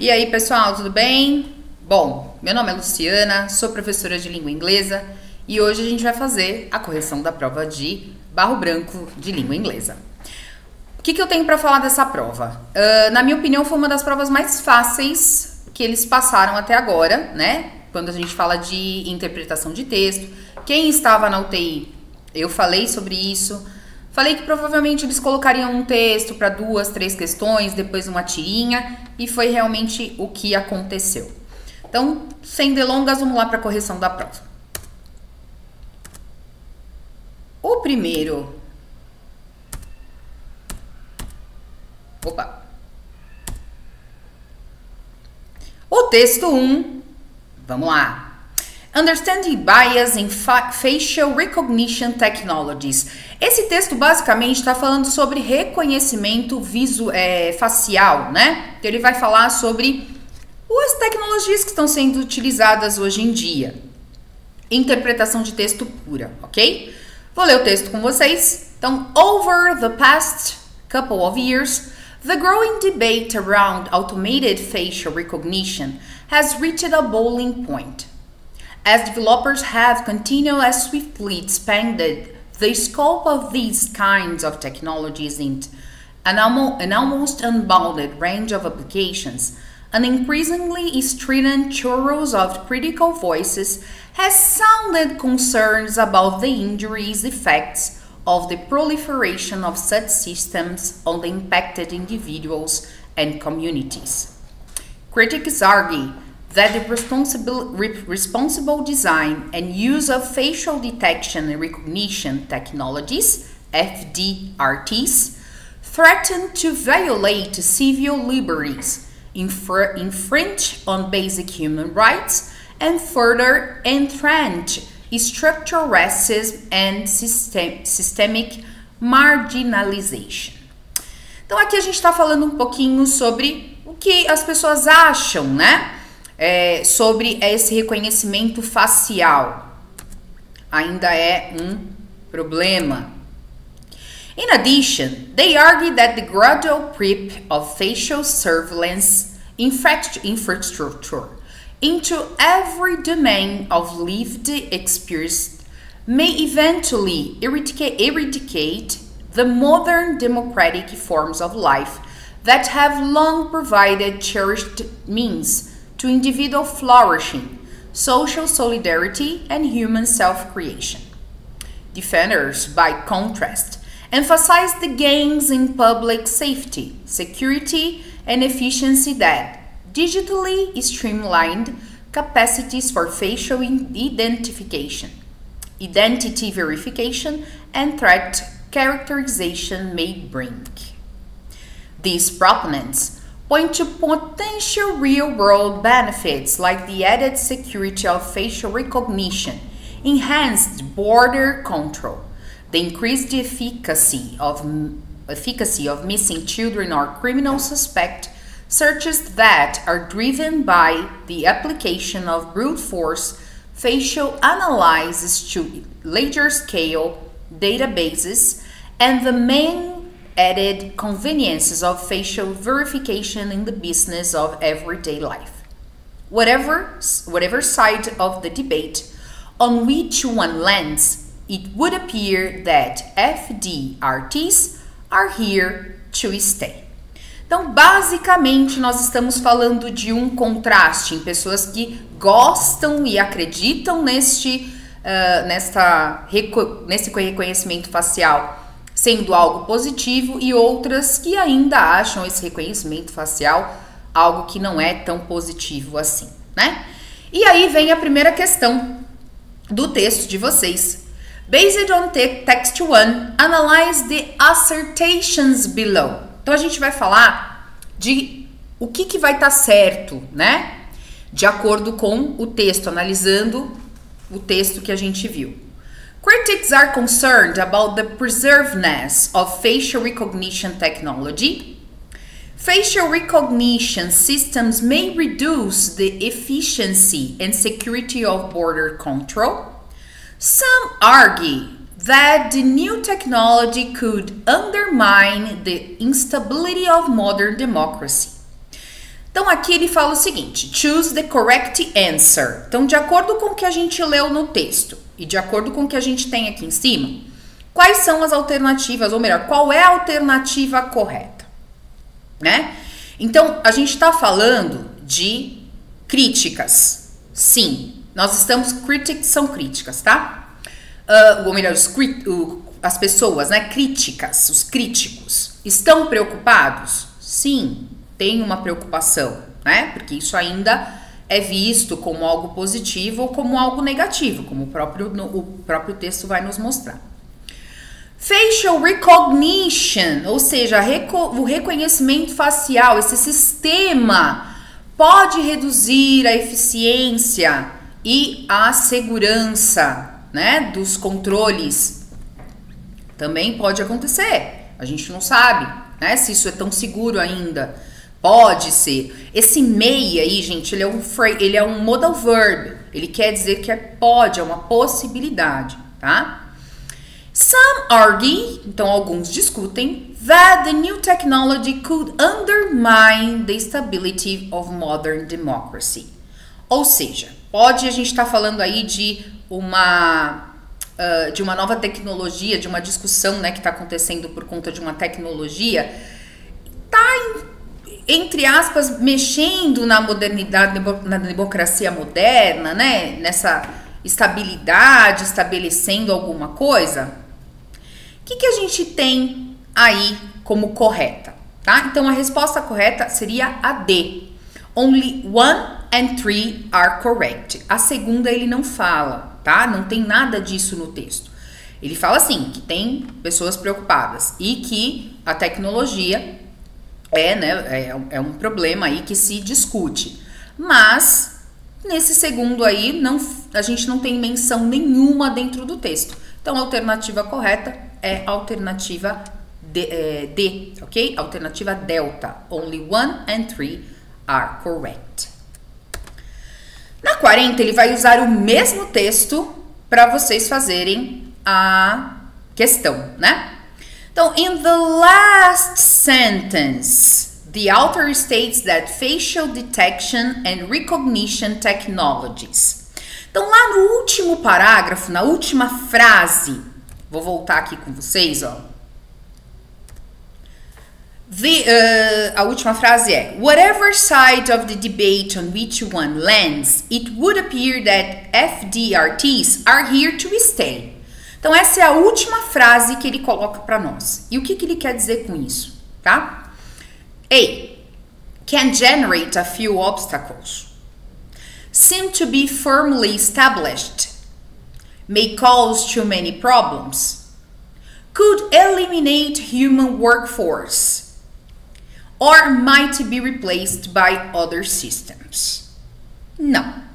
E aí, pessoal, tudo bem? Bom, meu nome é Luciana, sou professora de língua inglesa e hoje a gente vai fazer a correção da prova de Barro Branco de língua inglesa. O que eu tenho para falar dessa prova? Na minha opinião, foi uma das provas mais fáceis que eles passaram até agora, né? Quando a gente fala de interpretação de texto. Quem estava na UTI, eu falei sobre isso. Falei que provavelmente eles colocariam um texto para 2, 3 questões, depois uma tirinha, e foi realmente o que aconteceu. Então, sem delongas, vamos lá para a correção da prova. O primeiro... Opa! O texto 1, vamos lá. Understanding Bias in Facial Recognition Technologies. Esse texto basicamente está falando sobre reconhecimento facial, né? Então, ele vai falar sobre as tecnologias que estão sendo utilizadas hoje em dia. Interpretação de texto pura, ok? Vou ler o texto com vocês. Então, over the past couple of years, the growing debate around automated facial recognition has reached a boiling point. As developers have continually swiftly expanded the scope of these kinds of technologies into an almost unbounded range of applications, an increasingly strident chorus of critical voices has sounded concerns about the injurious effects of the proliferation of such systems on the impacted individuals and communities. Critics argue that the responsible design and use of facial detection and recognition technologies, FDRTs, threaten to violate civil liberties, infringe on basic human rights, and further entrench structural racism and systemic marginalization. Então aqui a gente está falando um pouquinho sobre o que as pessoas acham, né? Sobre esse reconhecimento facial. Ainda é um problema. In addition, they argue that the gradual creep of facial surveillance infrastructure into every domain of lived experience may eventually eradicate the modern democratic forms of life that have long provided cherished means to individual flourishing, social solidarity, and human self-creation. Defenders, by contrast, emphasize the gains in public safety, security, and efficiency that digitally streamlined capacities for facial identification, identity verification, and threat characterization may bring. These proponents point to potential real-world benefits like the added security of facial recognition, enhanced border control, the increased efficacy of missing children or criminal suspect searches that are driven by the application of brute force facial analysis to larger-scale databases, and the main added conveniences of facial verification in the business of everyday life. Whatever side of the debate on which one lands, it would appear that FDRTs are here to stay. Então, basicamente, nós estamos falando de um contraste em pessoas que gostam e acreditam nesse reconhecimento facial sendo algo positivo e outras que ainda acham esse reconhecimento facial algo que não é tão positivo assim, né? E aí vem a primeira questão do texto de vocês. Based on text 1, analyze the assertions below. Então a gente vai falar de o que vai estar certo, né? De acordo com o texto, analisando o texto que a gente viu. Critics are concerned about the preservedness of facial recognition technology. Facial recognition systems may reduce the efficiency and security of border control. Some argue that the new technology could undermine the instability of modern democracy. Então, aqui ele fala o seguinte: choose the correct answer. Então, de acordo com o que a gente leu no texto e de acordo com o que a gente tem aqui em cima, quais são as alternativas, ou melhor, qual é a alternativa correta, né? Então, a gente está falando de críticas. Sim, nós estamos... Critics são críticas, tá? Ou melhor, as pessoas, né? Críticas, os críticos. Estão preocupados? Sim, tem uma preocupação, né? Porque isso ainda é visto como algo positivo ou como algo negativo, como o próprio texto vai nos mostrar. Facial recognition, ou seja, o reconhecimento facial, esse sistema pode reduzir a eficiência e a segurança, né, dos controles. Também pode acontecer, a gente não sabe, né, se isso é tão seguro ainda. Pode ser. Esse may aí, gente, ele é um modal verb. Ele quer dizer que pode, é uma possibilidade, tá? Some argue, então alguns discutem, that the new technology could undermine the stability of modern democracy. Ou seja, a gente está falando aí de uma nova tecnologia, de uma discussão, né, que está acontecendo por conta de uma tecnologia, entre aspas, mexendo na modernidade, na democracia moderna, né, nessa estabilidade, estabelecendo alguma coisa. O que a gente tem aí como correta, tá? Então, a resposta correta seria a D. Only 1 and 3 are correct. A segunda ele não fala, tá? Não tem nada disso no texto. Ele fala assim, que tem pessoas preocupadas e que a tecnologia é um problema aí que se discute. Mas, nesse segundo aí, a gente não tem menção nenhuma dentro do texto. Então, a alternativa correta é a alternativa D, ok? Alternativa delta. Only 1 and 3 are correct. Na 40, ele vai usar o mesmo texto para vocês fazerem a questão, né? Então, in the last sentence, the author states that facial detection and recognition technologies. Então, lá no último parágrafo, na última frase, vou voltar aqui com vocês, ó. A última frase é: whatever side of the debate on which one lands, it would appear that FDRTs are here to stay. Então, essa é a última frase que ele coloca para nós. E o que ele quer dizer com isso, tá? A. Can generate a few obstacles. Seem to be firmly established. May cause too many problems. Could eliminate human workforce. Or might be replaced by other systems. Não.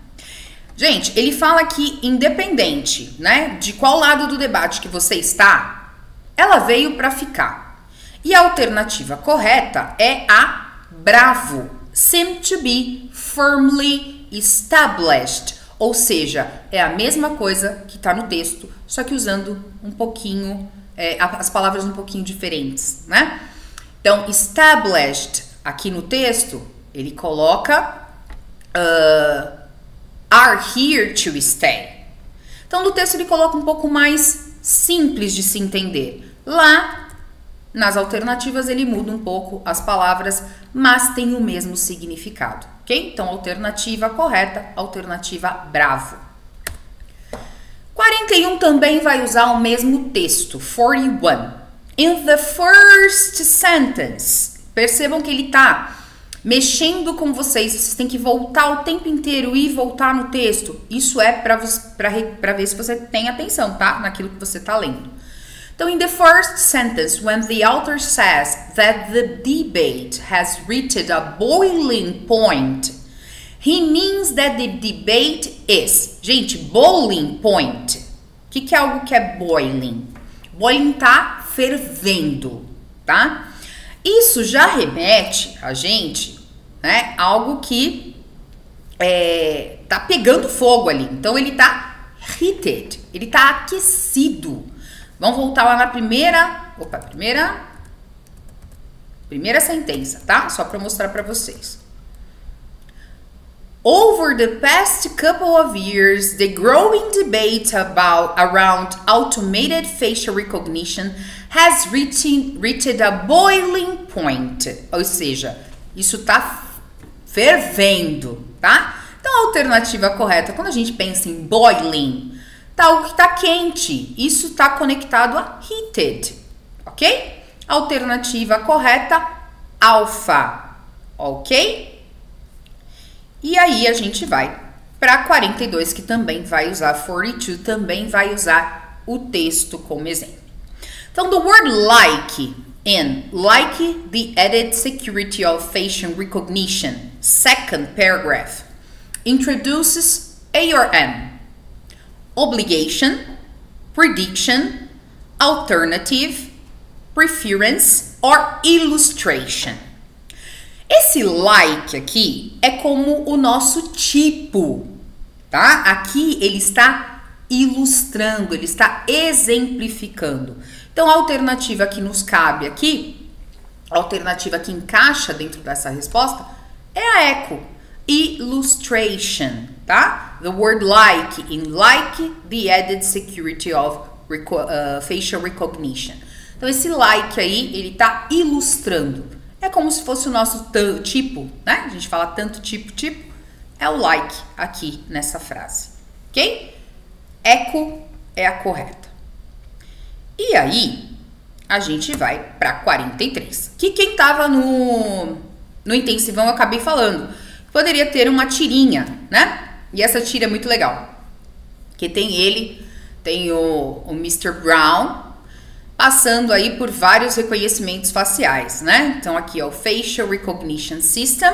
Gente, ele fala que independente, né, de qual lado do debate que você está, ela veio para ficar. E a alternativa correta é a bravo. Seem to be firmly established. Ou seja, é a mesma coisa que está no texto, só que usando um pouquinho, as palavras um pouquinho diferentes, né? Então, established, aqui no texto, ele coloca are here to stay. Então, no texto ele coloca um pouco mais simples de se entender. Lá, nas alternativas, ele muda um pouco as palavras, mas tem o mesmo significado, ok? Então, alternativa correta, alternativa bravo. 41 também vai usar o mesmo texto, 41. In the first sentence, percebam que ele está mexendo com vocês têm que voltar o tempo inteiro e voltar no texto. Isso é para ver se você tem atenção, tá? Naquilo que você está lendo. Então, in the first sentence, when the author says that the debate has reached a boiling point, he means that the debate is... Gente, boiling point. O que é algo que é boiling? Boiling tá fervendo, tá? Isso já remete a gente, né, algo que tá pegando fogo ali. Então, ele tá heated, ele tá aquecido. Vamos voltar lá na primeira sentença, tá? Só para mostrar para vocês. Over the past couple of years, the growing debate around automated facial recognition has reached a boiling point. Ou seja, isso está fervendo, tá? Então, a alternativa correta, quando a gente pensa em boiling, tá algo que está quente. Isso está conectado a heated, ok? Alternativa correta, alfa, ok? E aí a gente vai para 42, que também vai usar 42, também vai usar o texto como exemplo. Então, the word like in like the added security of facial recognition, second paragraph, introduces ARM, obligation, prediction, alternative, preference or illustration. Esse like aqui é como o nosso tipo, tá? Aqui ele está ilustrando, ele está exemplificando. Então, a alternativa que nos cabe aqui, a alternativa que encaixa dentro dessa resposta é a eco, illustration, tá? The word like in like the added security of facial recognition. Então, esse like aí, ele tá ilustrando. É como se fosse o nosso tipo, né? A gente fala tanto tipo, é o like aqui nessa frase, ok? Eco é a correta. E aí, a gente vai para 43. Que quem tava no intensivão eu acabei falando. Poderia ter uma tirinha, né? E essa tira é muito legal. Que tem o Mr. Brown passando aí por vários reconhecimentos faciais, né? Então aqui é o Facial Recognition System.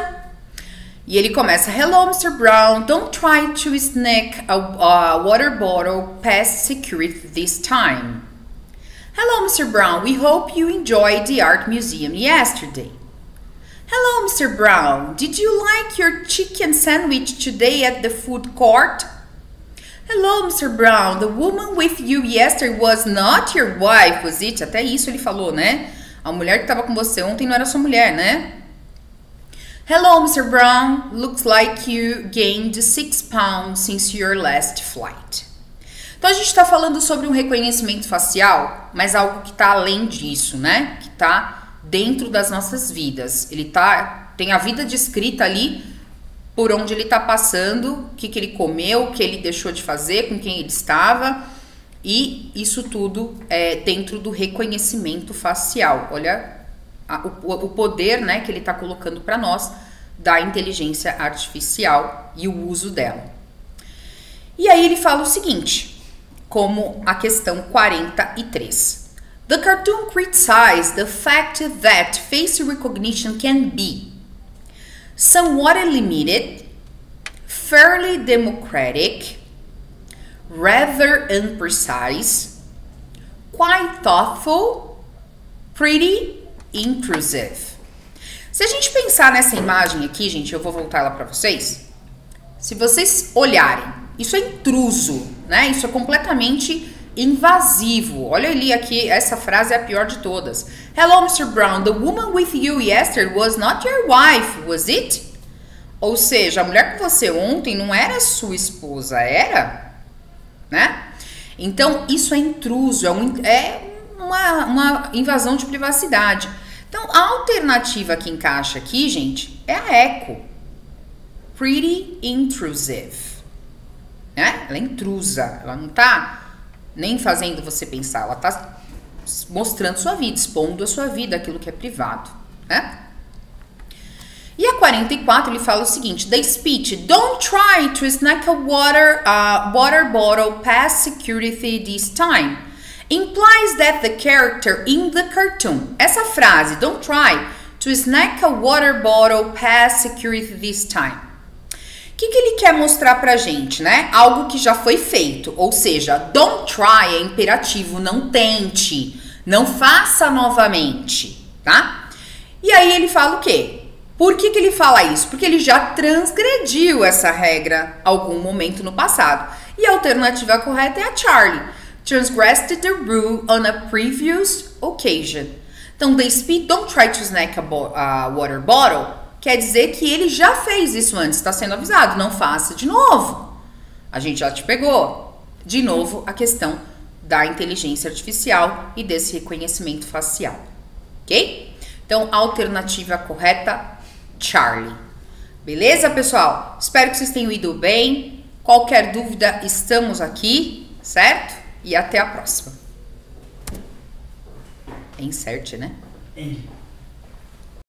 E ele começa: Hello, Mr. Brown, don't try to sneak a water bottle past security this time. Hello, Mr. Brown, we hope you enjoyed the art museum yesterday. Hello, Mr. Brown, did you like your chicken sandwich today at the food court? Hello, Mr. Brown, the woman with you yesterday was not your wife, was it? Até isso ele falou, né? A mulher que estava com você ontem não era sua mulher, né? Hello, Mr. Brown, looks like you gained 6 pounds since your last flight. Então, a gente está falando sobre um reconhecimento facial, mas algo que está além disso, né? Que está dentro das nossas vidas. Ele tem a vida descrita ali, por onde ele está passando, o que ele comeu, o que ele deixou de fazer, com quem ele estava. E isso tudo é dentro do reconhecimento facial. Olha o poder, né, que ele está colocando para nós da inteligência artificial e o uso dela. E aí ele fala o seguinte, como a questão 43. The cartoon criticized the fact that face recognition can be somewhat limited, fairly democratic, rather imprecise, quite thoughtful, pretty intrusive. Se a gente pensar nessa imagem aqui, gente, eu vou voltar ela para vocês. Se vocês olharem, isso é intruso, né? Isso é completamente invasivo. Olha ali aqui, essa frase é a pior de todas. Hello, Mr. Brown, the woman with you yesterday was not your wife, was it? Ou seja, a mulher com você ontem não era sua esposa, era? Né? Então, isso é intruso, é uma invasão de privacidade. Então, a alternativa que encaixa aqui, gente, é a eco. Pretty intrusive. Né? Ela é intrusa, ela não tá nem fazendo você pensar, ela tá mostrando sua vida, expondo a sua vida, aquilo que é privado, né? E a 44, ele fala o seguinte: The speech, don't try to snack a water bottle past security this time, implies that the character in the cartoon, essa frase, don't try to snack a water bottle past security this time, o que ele quer mostrar pra gente, né? Algo que já foi feito, ou seja, don't try é imperativo, não tente, não faça novamente, tá? E aí ele fala o quê? Por que ele fala isso? Porque ele já transgrediu essa regra em algum momento no passado. E a alternativa correta é a Charlie. Transgressed the rule on a previous occasion. Então, the speed, don't try to snack a water bottle. quer dizer que ele já fez isso antes, está sendo avisado, não faça de novo. A gente já te pegou. De novo, a questão da inteligência artificial e desse reconhecimento facial, ok? Então, alternativa correta, Charlie. Beleza, pessoal? Espero que vocês tenham ido bem. Qualquer dúvida, estamos aqui, certo? E até a próxima. É insert, né?